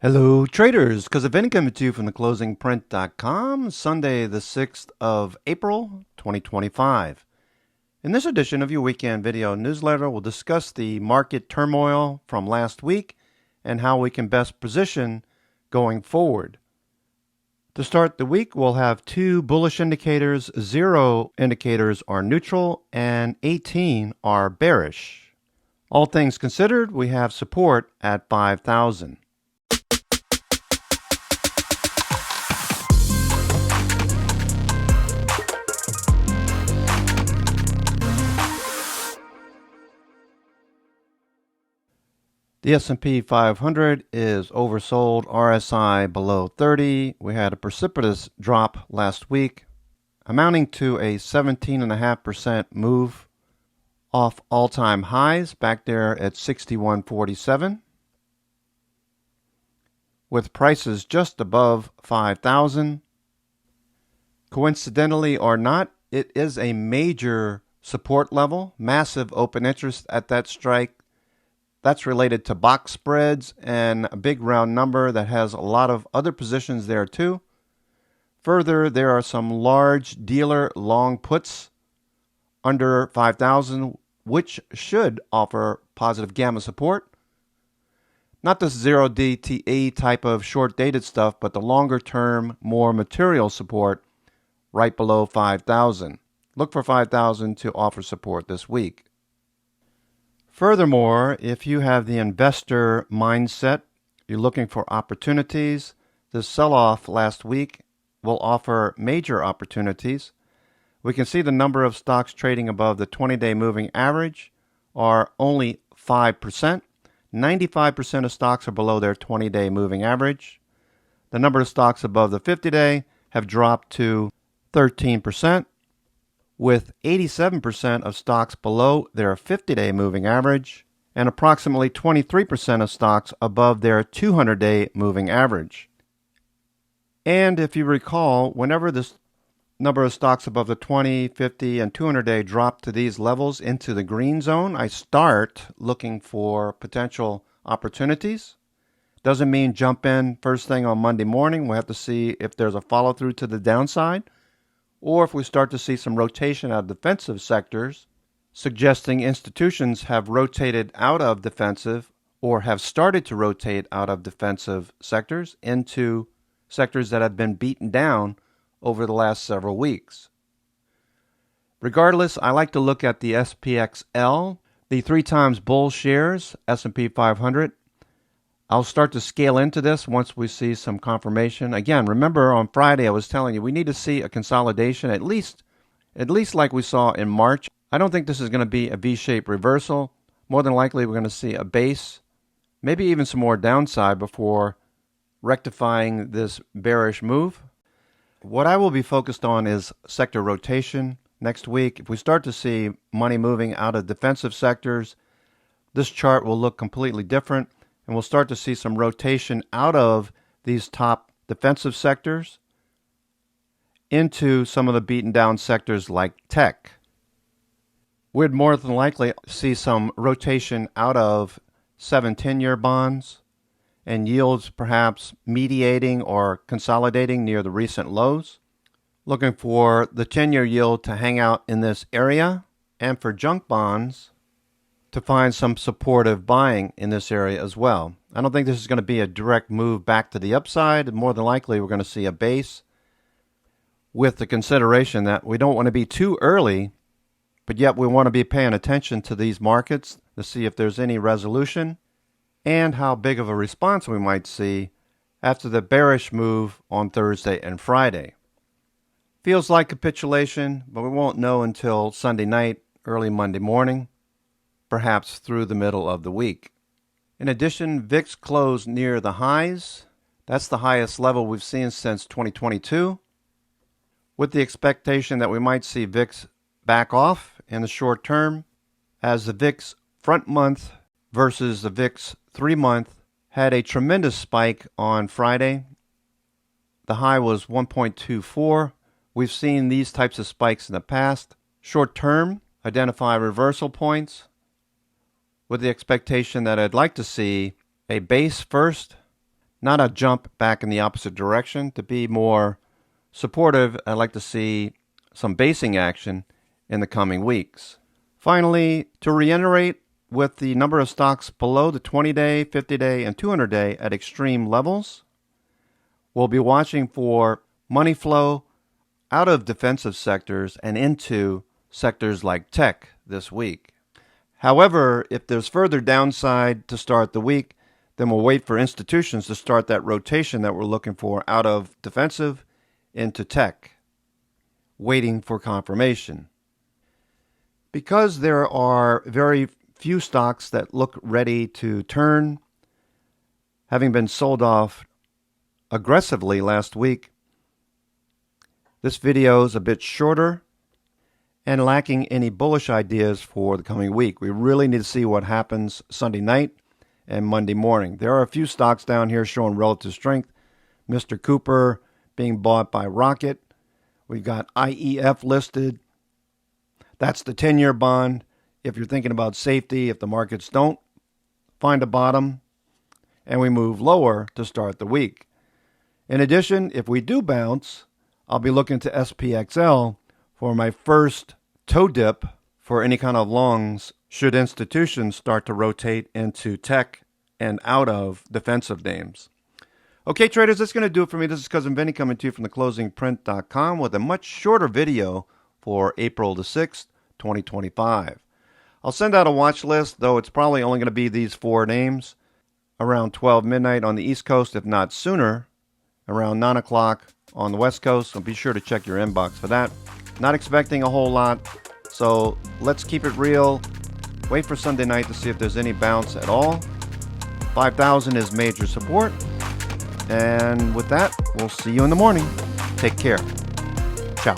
Hello, traders. Because of Income coming to you from theclosingprint.com, Sunday, the 6th of April, 2025. In this edition of your weekend video newsletter, we'll discuss the market turmoil from last week and how we can best position going forward. To start the week, we'll have 2 bullish indicators, 0 indicators are neutral, and 18 are bearish. All things considered, we have support at 5,000. The S&P 500 is oversold, RSI below 30. We had a precipitous drop last week, amounting to a 17.5% move off all-time highs back there at 61.47, with prices just above 5,000. Coincidentally or not, it is a major support level, massive open interest at that strike. That's related to box spreads and a big round number that has a lot of other positions there too. Further, there are some large dealer long puts under 5,000, which should offer positive gamma support. Not the 0 DTE type of short dated stuff, but the longer term, more material support right below 5,000. Look for 5,000 to offer support this week. Furthermore, if you have the investor mindset, you're looking for opportunities, the sell-off last week will offer major opportunities. We can see the number of stocks trading above the 20-day moving average are only 5%. 95% of stocks are below their 20-day moving average. The number of stocks above the 50-day have dropped to 13%. With 87% of stocks below their 50-day moving average and approximately 23% of stocks above their 200-day moving average. And if you recall, whenever this number of stocks above the 20, 50, and 200-day drop to these levels into the green zone, I start looking for potential opportunities. Doesn't mean jump in first thing on Monday morning. We'll have to see if there's a follow-through to the downside, or if we start to see some rotation out of defensive sectors, suggesting institutions have rotated out of defensive or have started to rotate out of defensive sectors into sectors that have been beaten down over the last several weeks. Regardless, I like to look at the SPXL, the 3 times bull shares, S&P 500. I'll start to scale into this once we see some confirmation. Again, remember on Friday I was telling you we need to see a consolidation at least like we saw in March. I don't think this is going to be a V-shaped reversal. More than likely we're going to see a base, maybe even some more downside before rectifying this bearish move. What I will be focused on is sector rotation next week. If we start to see money moving out of defensive sectors, this chart will look completely different. And we'll start to see some rotation out of these top defensive sectors into some of the beaten down sectors like tech. We'd more than likely see some rotation out of 7-10-year bonds and yields perhaps mediating or consolidating near the recent lows. Looking for the 10-year yield to hang out in this area, and for junk bonds to find some supportive buying in this area as well. I don't think this is going to be a direct move back to the upside. More than likely, we're going to see a base with the consideration that we don't want to be too early, but yet we want to be paying attention to these markets to see if there's any resolution and how big of a response we might see after the bearish move on Thursday and Friday. Feels like capitulation, but we won't know until Sunday night, early Monday morning, perhaps through the middle of the week. In addition, VIX closed near the highs. That's the highest level we've seen since 2022, with the expectation that we might see VIX back off in the short term, as the VIX front month versus the VIX 3-month had a tremendous spike on Friday. The high was 1.24. We've seen these types of spikes in the past. Short term, identify reversal points, with the expectation that I'd like to see a base first, not a jump back in the opposite direction. To be more supportive, I'd like to see some basing action in the coming weeks. Finally, to reiterate, with the number of stocks below the 20-day, 50-day, and 200-day at extreme levels, we'll be watching for money flow out of defensive sectors and into sectors like tech this week. However, if there's further downside to start the week, then we'll wait for institutions to start that rotation that we're looking for out of defensive into tech, waiting for confirmation. Because there are very few stocks that look ready to turn, having been sold off aggressively last week, this video is a bit shorter and lacking any bullish ideas for the coming week. We really need to see what happens Sunday night and Monday morning. There are a few stocks down here showing relative strength. Mr. Cooper being bought by Rocket. We've got IEF listed. That's the 10-year bond. If you're thinking about safety, if the markets don't find a bottom and we move lower to start the week. In addition, if we do bounce, I'll be looking to SPXL for my first toe dip for any kind of longs should institutions start to rotate into tech and out of defensive names. Okay, traders, that's going to do it for me. This is Cousin Vinny coming to you from theclosingprint.com with a much shorter video for April the 6th, 2025. I'll send out a watch list, though it's probably only going to be these 4 names around 12 midnight on the East Coast, if not sooner, around 9 o'clock on the West Coast. So be sure to check your inbox for that. Not expecting a whole lot, so let's keep it real. Wait for Sunday night to see if there's any bounce at all. 5,000 is major support. And with that, we'll see you in the morning. Take care. Ciao.